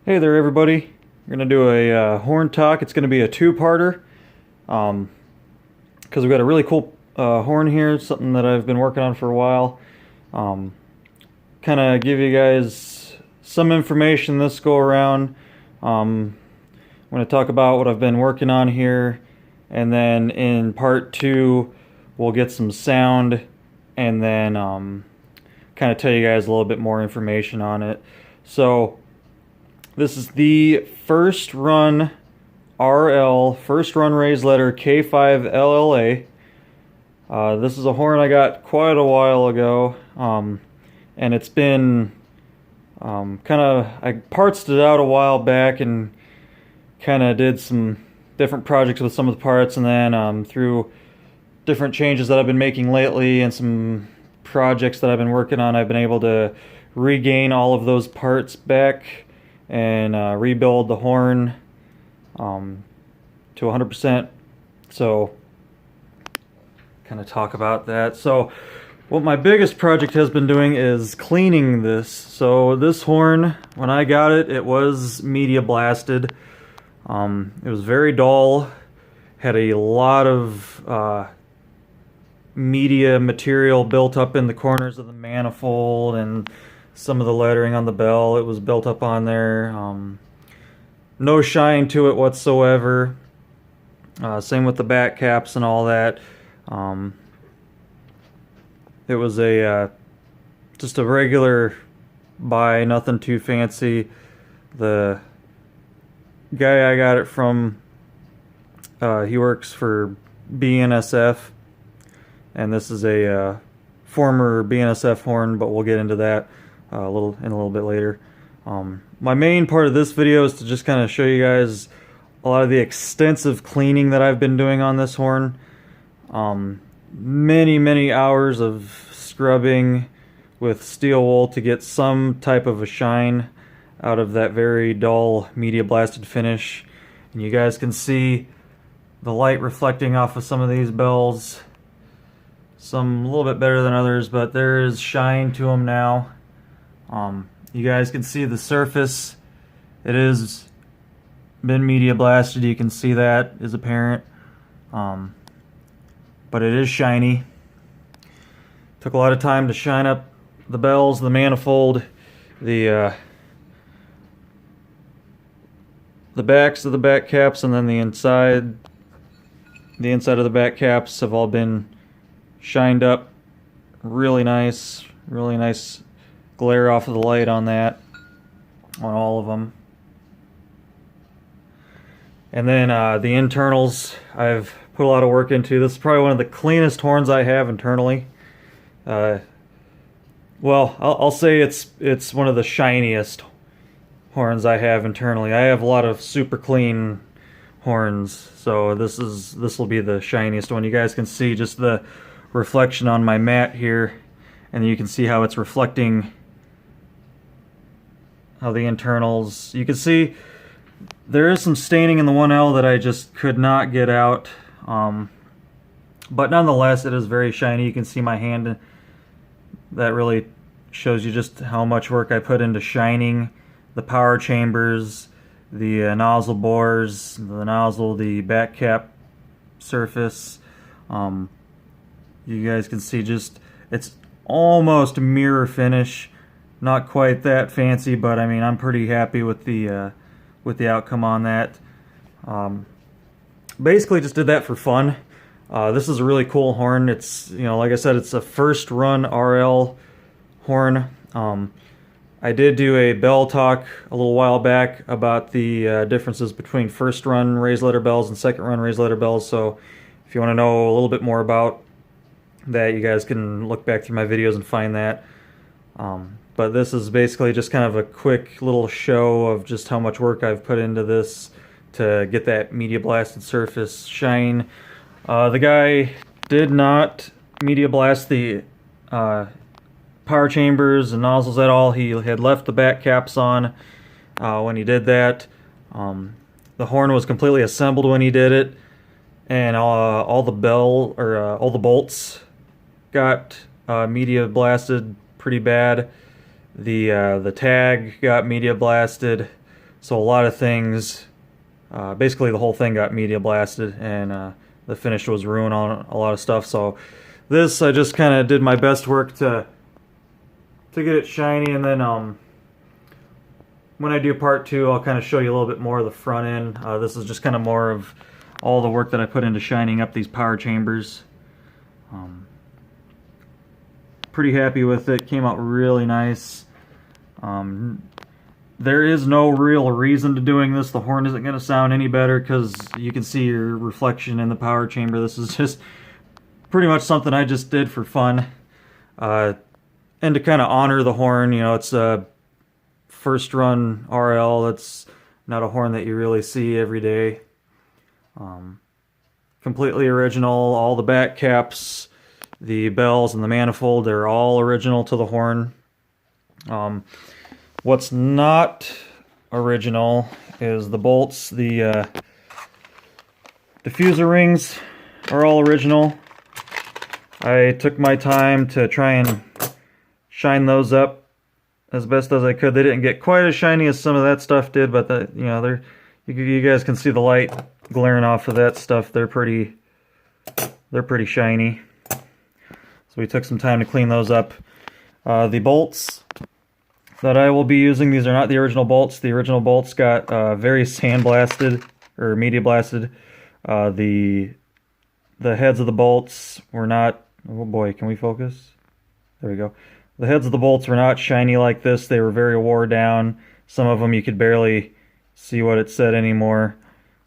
Hey there, everybody. We're going to do a horn talk. It's going to be a two-parter because we've got a really cool horn here, something that I've been working on for a while. Kind of give you guys some information this go around. I'm going to talk about what I've been working on here, and then in part two, we'll get some sound, and then kind of tell you guys a little bit more information on it. So this is the first run RL, first run raised letter K5LLA. This is a horn I got quite a while ago, and it's been I partsed it out a while back and kind of did some different projects with some of the parts, and then through different changes that I've been making lately and some projects that I've been working on, I've been able to regain all of those parts back and rebuild the horn to 100%. So kind of talk about that. So what my biggest project has been doing is cleaning this. So this horn, when I got it, it was media blasted. It was very dull, had a lot of media material built up in the corners of the manifold and some of the lettering on the bell. It was built up on there. No shine to it whatsoever. Same with the back caps and all that. It was a just a regular buy, nothing too fancy. The guy I got it from, he works for BNSF, and this is a former BNSF horn, but we'll get into that a little bit later. My main part of this video is to just kind of show you guys a lot of the extensive cleaning that I've been doing on this horn. Many hours of scrubbing with steel wool to get some type of a shine out of that very dull media blasted finish. And you guys can see the light reflecting off of some of these bells. Some a little bit better than others, but there is shine to them now. You guys can see the surface. It is been media blasted. You can see that is apparent. But it is shiny. Took a lot of time to shine up the bells, the manifold, the backs of the back caps, and then the inside. The inside of the back caps have all been shined up. Really nice glare off of the light on that, on all of them. And then the internals, I've put a lot of work into. This is probably one of the cleanest horns I have internally. Well, I'll say it's one of the shiniest horns I have internally. I have a lot of super clean horns, so this will be the shiniest one. You guys can see just the reflection on my mat here, and you can see how it's reflecting how the internals. You can see there is some staining in the 1L that I just could not get out, but nonetheless it is very shiny. You can see my hand. That really shows you just how much work I put into shining the power chambers, the nozzle bores, the nozzle, the back cap surface. You guys can see just it's almost mirror finish. Not quite that fancy, but I mean I'm pretty happy with the outcome on that. Basically just did that for fun. This is a really cool horn. It's, you know, like I said, it's a first run RL horn. I did do a bell talk a little while back about the differences between first run raised letter bells and second run raised letter bells. So if you want to know a little bit more about that, you guys can look back through my videos and find that. But this is basically just kind of a quick little show of just how much work I've put into this to get that media blasted surface shine. The guy did not media blast the power chambers and nozzles at all. He had left the back caps on when he did that. The horn was completely assembled when he did it, and all the all the bolts got media blasted pretty bad. The tag got media blasted. So a lot of things, basically the whole thing got media blasted, and the finish was ruined on a lot of stuff. So this, I just kind of did my best work to get it shiny, and then when I do part 2, I'll kind of show you a little bit more of the front end. This is just kind of more of all the work that I put into shining up these power chambers. Pretty happy with it. Came out really nice. There is no real reason to doing this. The horn isn't going to sound any better because you can see your reflection in the power chamber. This is just pretty much something I just did for fun. And to kind of honor the horn, you know, it's a first run RL. That's not a horn that you really see every day. Completely original. All the back caps, the bells, and the manifold, they're all original to the horn. What's not original is the bolts. The diffuser rings are all original. I took my time to try and shine those up as best as I could. They didn't get quite as shiny as some of that stuff did, but you know, you guys can see the light glaring off of that stuff. They're pretty shiny. So we took some time to clean those up. The bolts that I will be using, these are not the original bolts. The original bolts got very sandblasted or media blasted. The heads of the bolts were not, oh boy, can we focus? There we go. The heads of the bolts were not shiny like this. They were very wore down. Some of them you could barely see what it said anymore.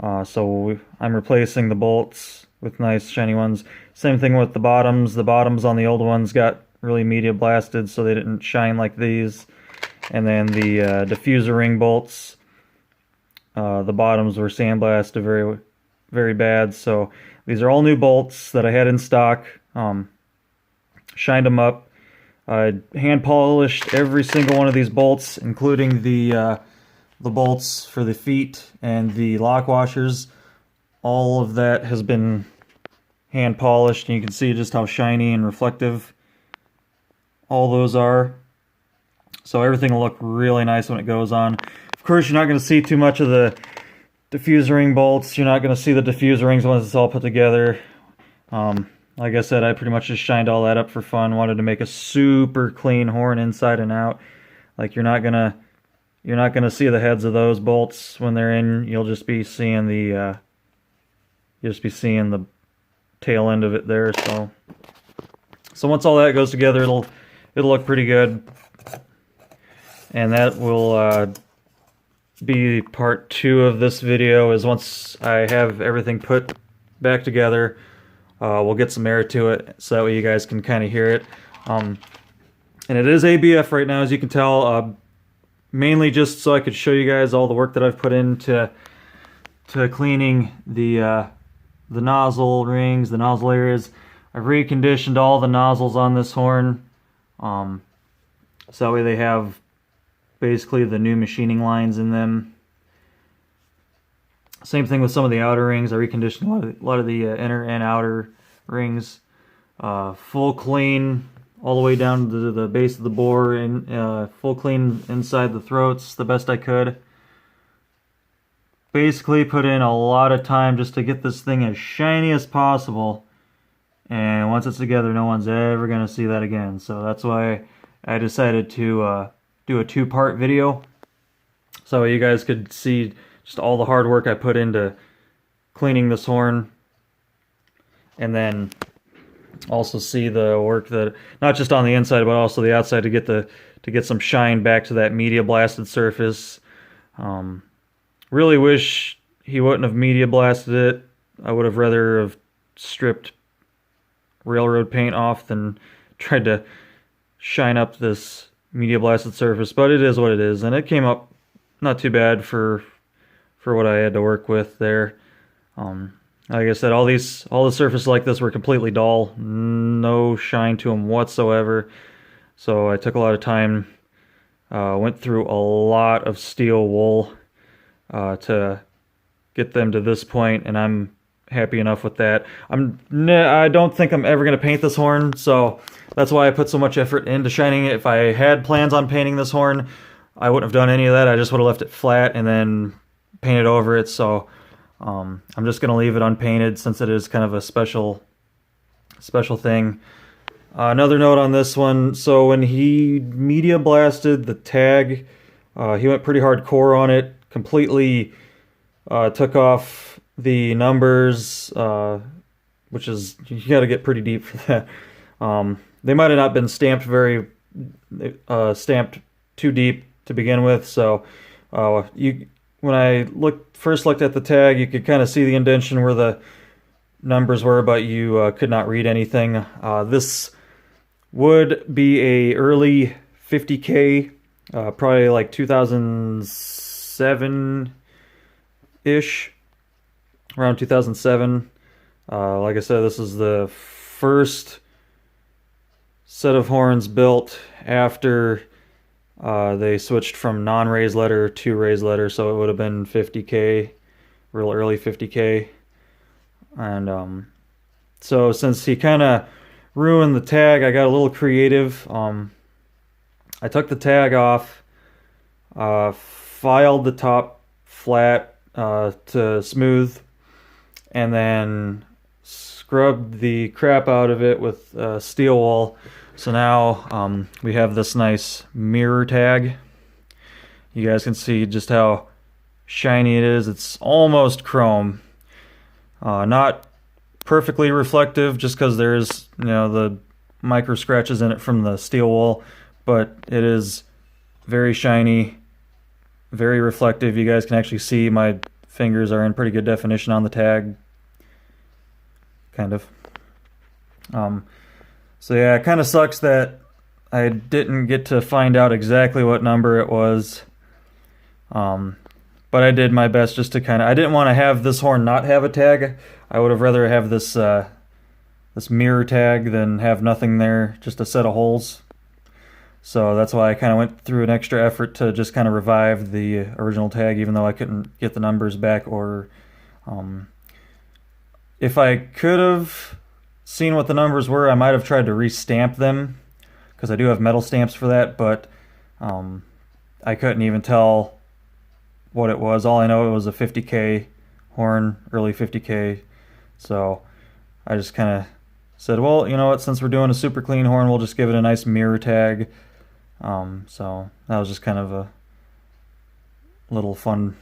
So I'm replacing the bolts with nice shiny ones. Same thing with the bottoms. The bottoms on the old ones got really media blasted, so they didn't shine like these. And then the diffuser ring bolts, the bottoms were sandblasted very, very bad. So these are all new bolts that I had in stock. Shined them up. I hand polished every single one of these bolts, including the bolts for the feet and the lock washers. All of that has been hand polished, and you can see just how shiny and reflective all those are. So everything will look really nice when it goes on. Of course, you're not going to see too much of the diffuser ring bolts. You're not going to see the diffuser rings once it's all put together. Like I said, I pretty much just shined all that up for fun. Wanted to make a super clean horn inside and out. Like you're not gonna see the heads of those bolts when they're in. You'll just be seeing the tail end of it there. So once all that goes together, it'll look pretty good. And that will be part 2 of this video. Is once I have everything put back together. We'll get some air to it so that way you guys can kind of hear it. And it is ABF right now, as you can tell, mainly just so I could show you guys all the work that I've put into cleaning the nozzle rings, the nozzle areas. I've reconditioned all the nozzles on this horn, so that way they have basically the new machining lines in them. Same thing with some of the outer rings. I reconditioned a lot of the inner and outer rings. Full clean all the way down to the base of the bore, and full clean inside the throats the best I could. Basically put in a lot of time just to get this thing as shiny as possible. And once it's together, no one's ever going to see that again. So that's why I decided to do a 2-part video. So you guys could see just all the hard work I put into cleaning this horn, and then also see the work that, not just on the inside but also the outside, to get some shine back to that media blasted surface. Really wish he wouldn't have media blasted it. I would have rather have stripped railroad paint off than tried to shine up this media blasted surface, but it is what it is, and it came up not too bad for what I had to work with there. Like I said, all the surfaces like this were completely dull, no shine to them whatsoever. So I took a lot of time, went through a lot of steel wool to get them to this point, and I'm happy enough with that. I don't think I'm ever going to paint this horn, so that's why I put so much effort into shining it. If I had plans on painting this horn, I wouldn't have done any of that. I just would have left it flat and then painted over it. So I'm just going to leave it unpainted since it is kind of a special thing. Another note on this one, so when he media blasted the tag, he went pretty hardcore on it, completely took off the numbers, which is, you got to get pretty deep for that. They might have not been stamped stamped too deep to begin with, so when I first looked at the tag, you could kind of see the indentation where the numbers were, but you could not read anything. This would be a early 50K, probably like 2007-ish, around 2007. Like I said, this is the first set of horns built after they switched from non-raised letter to raised letter, so it would have been 50K, real early 50K. And so since he kind of ruined the tag, I got a little creative. I took the tag off, filed the top flat to smooth, and then scrubbed the crap out of it with steel wool. So now we have this nice mirror tag. You guys can see just how shiny it is. It's almost chrome. Not perfectly reflective just because there's, the micro scratches in it from the steel wool, but it is very shiny, very reflective. You guys can actually see my fingers are in pretty good definition on the tag, kind of. So yeah, it kind of sucks that I didn't get to find out exactly what number it was. But I did my best just to I didn't want to have this horn not have a tag. I would have rather have this this mirror tag than have nothing there, just a set of holes. So that's why I kind of went through an extra effort to just kind of revive the original tag, even though I couldn't get the numbers back. Or if I could have seen what the numbers were, I might have tried to restamp them, because I do have metal stamps for that, but I couldn't even tell what it was. All I know, it was a 50K horn, early 50K. So I just kind of said, well, you know what, since we're doing a super clean horn, we'll just give it a nice mirror tag. So that was just kind of a little fun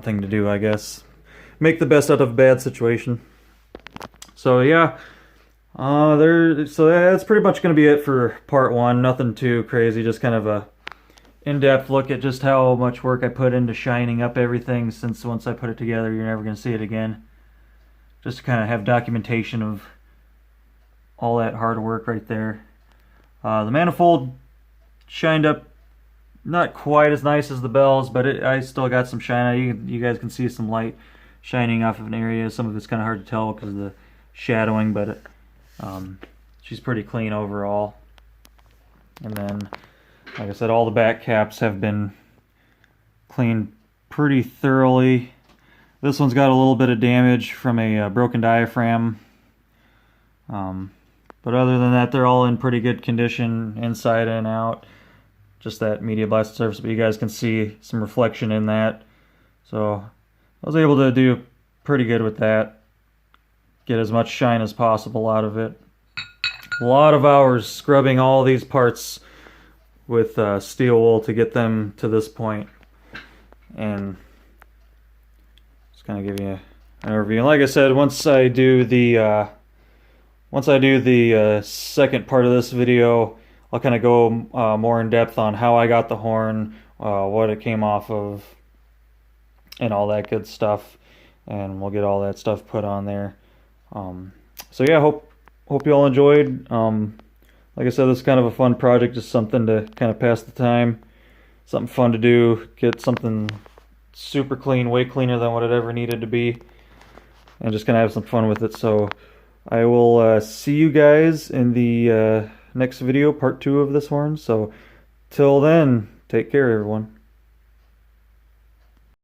thing to do, I guess. Make the best out of a bad situation. So yeah, so that's pretty much going to be it for part one. Nothing too crazy, just kind of a in-depth look at just how much work I put into shining up everything, since once I put it together, you're never going to see it again. Just to kind of have documentation of all that hard work right there. The manifold shined up not quite as nice as the bells, but I still got some shine. You guys can see some light shining off of an area. Some of it's kind of hard to tell because of the shadowing, but she's pretty clean overall. And then, like I said, all the back caps have been cleaned pretty thoroughly. This one's got a little bit of damage from a broken diaphragm. But other than that, they're all in pretty good condition inside and out. Just that media blasted surface, but you guys can see some reflection in that. So I was able to do pretty good with that. Get as much shine as possible out of it. A lot of hours scrubbing all these parts with steel wool to get them to this point. And just kind of give you an overview. And like I said, once I do the second part of this video, I'll kind of go more in depth on how I got the horn, what it came off of, and all that good stuff. And we'll get all that stuff put on there. So yeah, hope you all enjoyed. Like I said, this is kind of a fun project, just something to kind of pass the time, something fun to do, get something super clean, way cleaner than what it ever needed to be, and just kind of have some fun with it. So I will see you guys in the next video, part 2 of this horn. So till then, take care, everyone.